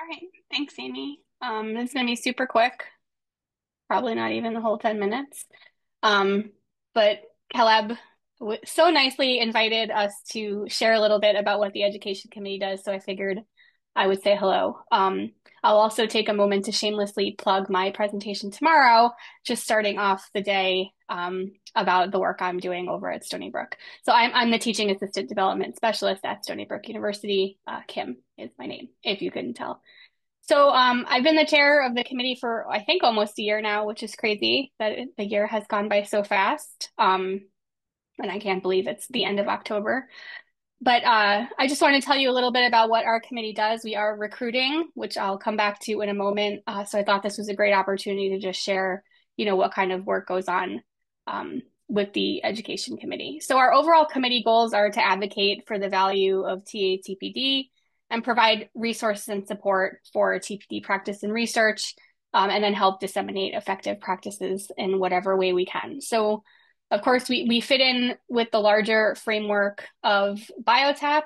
All right. Thanks, Amy. This is going to be super quick, probably not even the whole 10 minutes. Um, but Caleb so nicely invited us to share a little bit about what the Education Committee does, so I figured I would say hello. I'll also take a moment to shamelessly plug my presentation tomorrow, just starting off the day about the work I'm doing over at Stony Brook. So I'm the Teaching Assistant Development Specialist at Stony Brook University. Kim is my name, if you couldn't tell. So I've been the chair of the committee for I think almost a year now, which is crazy that the year has gone by so fast. And I can't believe it's the end of October. But I just want to tell you a little bit about what our committee does. We are recruiting, which I'll come back to in a moment. So I thought this was a great opportunity to just share, what kind of work goes on with the Education Committee. So our overall committee goals are to advocate for the value of TA-TPD and provide resources and support for TPD practice and research, and then help disseminate effective practices in whatever way we can. So of course, we fit in with the larger framework of BIioTAP.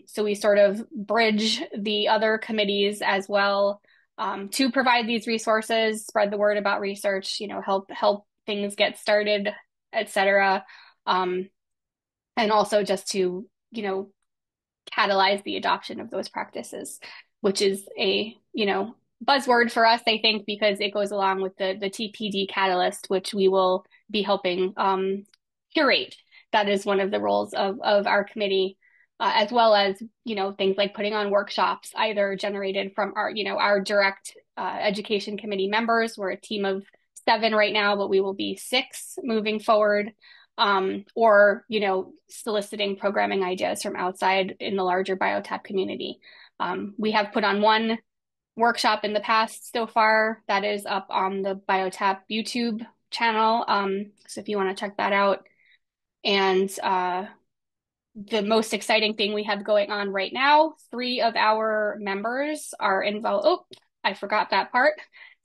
So we sort of bridge the other committees as well to provide these resources, spread the word about research, help things get started, etc. Um, and also just to, catalyze the adoption of those practices, which is a, buzzword for us, I think, because it goes along with the TPD catalyst, which we will be helping curate. That is one of the roles of our committee, as well as, things like putting on workshops, either generated from our direct education committee members. We're a team of 7 right now, but we will be 6 moving forward, or soliciting programming ideas from outside in the larger BIioTAP community. We have put on one workshop in the past so far that is up on the BIioTAP YouTube channel. So if you want to check that out. And the most exciting thing we have going on right now, 3 of our members are involved. Oh, I forgot that part.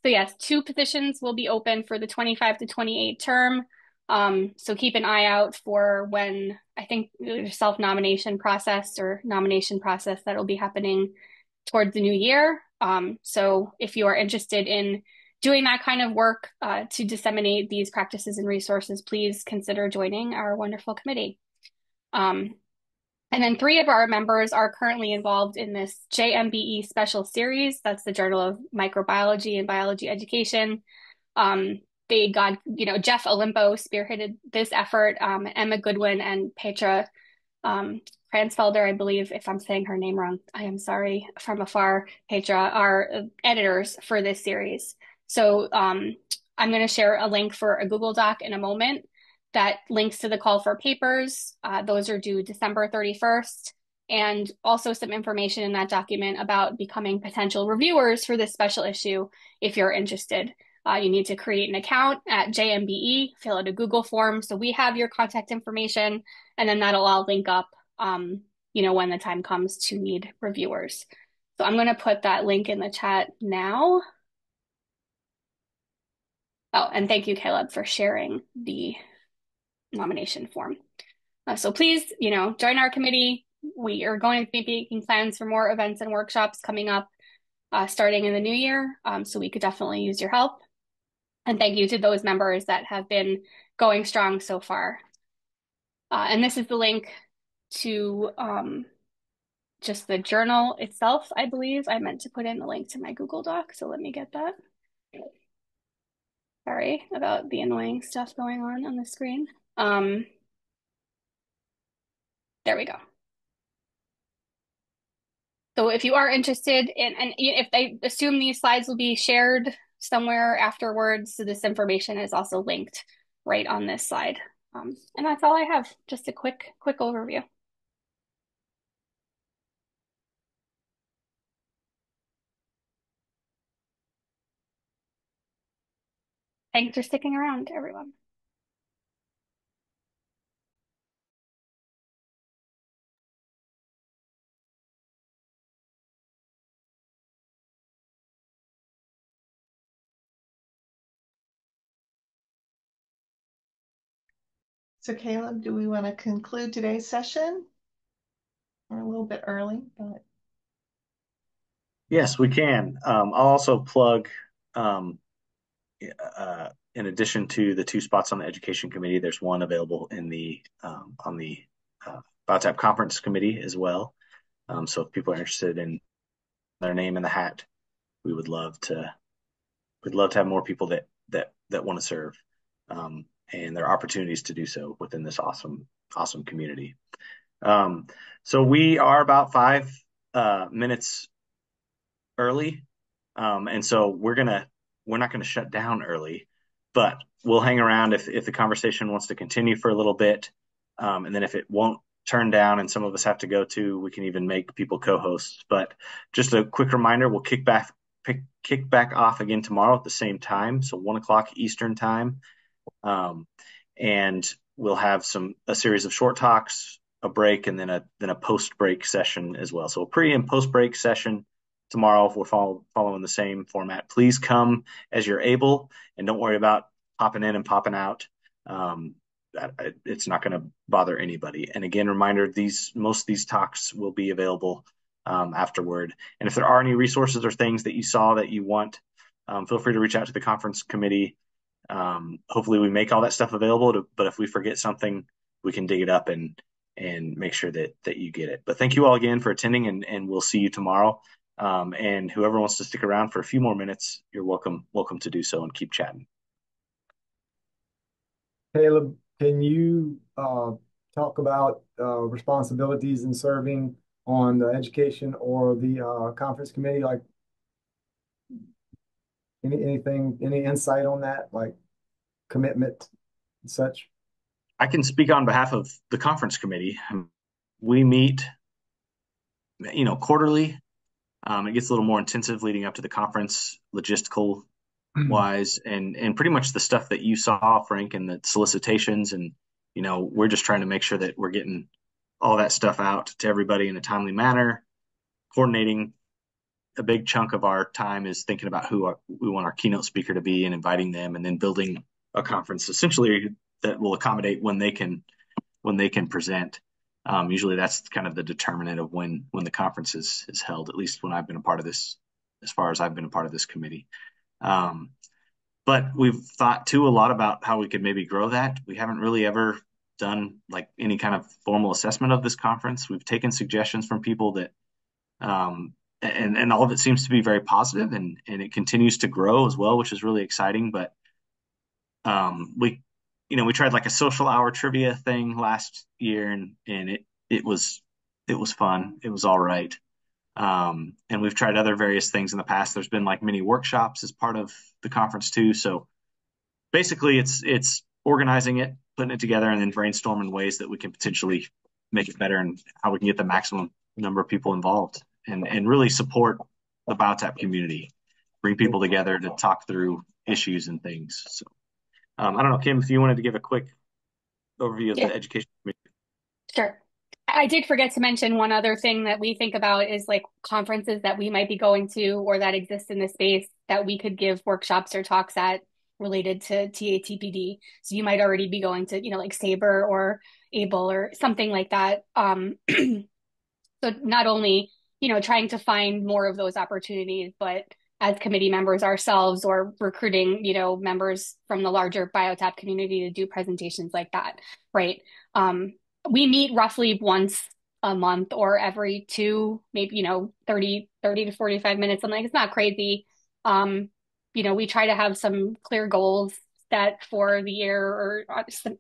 So yes, 2 positions will be open for the 25 to 28 term. So keep an eye out for when I think there's self-nomination process or nomination process that'll be happening towards the new year. So if you are interested in doing that kind of work to disseminate these practices and resources, please consider joining our wonderful committee. Um, and then 3 of our members are currently involved in this JMBE special series. That's the Journal of Microbiology and Biology Education. They got, Jeff Olimpo spearheaded this effort. Emma Goodwin and Petra Kransfelder, I believe, if I'm saying her name wrong, I am sorry from afar. Petra are editors for this series. So I'm going to share a link for a Google Doc in a moment that links to the call for papers. Those are due December 31st. And also some information in that document about becoming potential reviewers for this special issue if you're interested. You need to create an account at JMBE, fill out a Google form. So we have your contact information, and then that'll all link up, when the time comes to need reviewers. So I'm going to put that link in the chat now. Oh, and thank you, Caleb, for sharing the nomination form. So please, join our committee. We are going to be making plans for more events and workshops coming up starting in the new year. So we could definitely use your help. And thank you to those members that have been going strong so far. And this is the link to just the journal itself, I believe. I meant to put in the link to my Google Doc, so let me get that. Sorry about the annoying stuff going on the screen. There we go. So if you are interested in, and if I assume these slides will be shared somewhere afterwards, so this information is also linked right on this slide. And that's all I have, just a quick overview. Thanks for sticking around, everyone. So Caleb, do we want to conclude today's session? We're a little bit early, but. Yes, we can. I'll also plug, um, in addition to the two spots on the education committee, there's one available in the on the BIioTAP conference committee as well. So if people are interested in their name in the hat, we would love to we'd love to have more people that want to serve, and there are opportunities to do so within this awesome community. Um, so we are about 5 minutes early. And so we're not gonna shut down early, but we'll hang around if the conversation wants to continue for a little bit. And then if it won't turn down and some of us have to go too, we can even make people co-hosts. But just a quick reminder, we'll kick back off again tomorrow at the same time, so 1 o'clock Eastern time. Um, and we'll have a series of short talks, a break, and then a post break session as well. So a pre and post break session tomorrow if we're following the same format. Please come as you're able, and don't worry about popping in and popping out. Um, it's not going to bother anybody. And again, reminder: most of these talks will be available afterward. And if there are any resources or things that you saw that you want, feel free to reach out to the conference committee. Hopefully we make all that stuff available, but if we forget something, we can dig it up and make sure that you get it. But thank you all again for attending, and we'll see you tomorrow. And whoever wants to stick around for a few more minutes, you're welcome to do so and keep chatting. Caleb, can you talk about responsibilities in serving on the education or the conference committee? Like any insight on that, like commitment and such? I can speak on behalf of the conference committee. We meet, quarterly. It gets a little more intensive leading up to the conference, logistical wise, and pretty much the stuff that you saw, Frank, and the solicitations, and we're just trying to make sure that we're getting all that stuff out to everybody in a timely manner. Coordinating a big chunk of our time is thinking about we want our keynote speaker to be and inviting them, and then building a conference essentially that will accommodate when they can present. Usually that's kind of the determinant of when the conference is held, at least when I've been a part of this, as far as I've been a part of this committee. Um, but we've thought too a lot about how we could maybe grow that. We haven't really ever done like any kind of formal assessment of this conference. We've taken suggestions from people that, and all of it seems to be very positive, and it continues to grow as well, which is really exciting. But we tried like a social hour trivia thing last year, and it was fun. It was all right. And we've tried other various things in the past. There's been like mini workshops as part of the conference too. So basically it's organizing it, putting it together, and then brainstorming ways that we can potentially make it better and how we can get the maximum number of people involved and really support the BIioTAP community, bring people together to talk through issues and things. So I don't know, Kim, if you wanted to give a quick overview of Yeah, the education committee. sure. I did forget to mention one other thing that we think about is like conferences that we might be going to or that exist in the space that we could give workshops or talks at related to TATPD. So you might already be going to, like Sabre or Able or something like that. So not only, trying to find more of those opportunities, but as committee members ourselves or recruiting, members from the larger BIioTAP community to do presentations like that, right? We meet roughly once a month or every two, maybe, 30 to 45 minutes, something like it's not crazy. We try to have some clear goals set for the year or,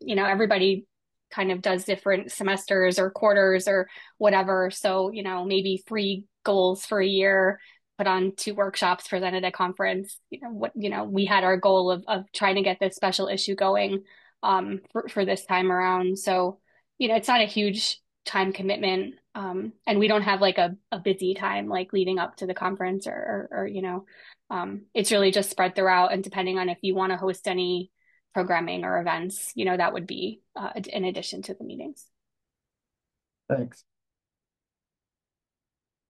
everybody kind of does different semesters or quarters or whatever. So, maybe three goals for a year, put on two workshops, presented at a conference. We had our goal of trying to get this special issue going for this time around. So, it's not a huge time commitment. And we don't have like a busy time like leading up to the conference it's really just spread throughout. And depending on if you want to host any programming or events, that would be in addition to the meetings. Thanks.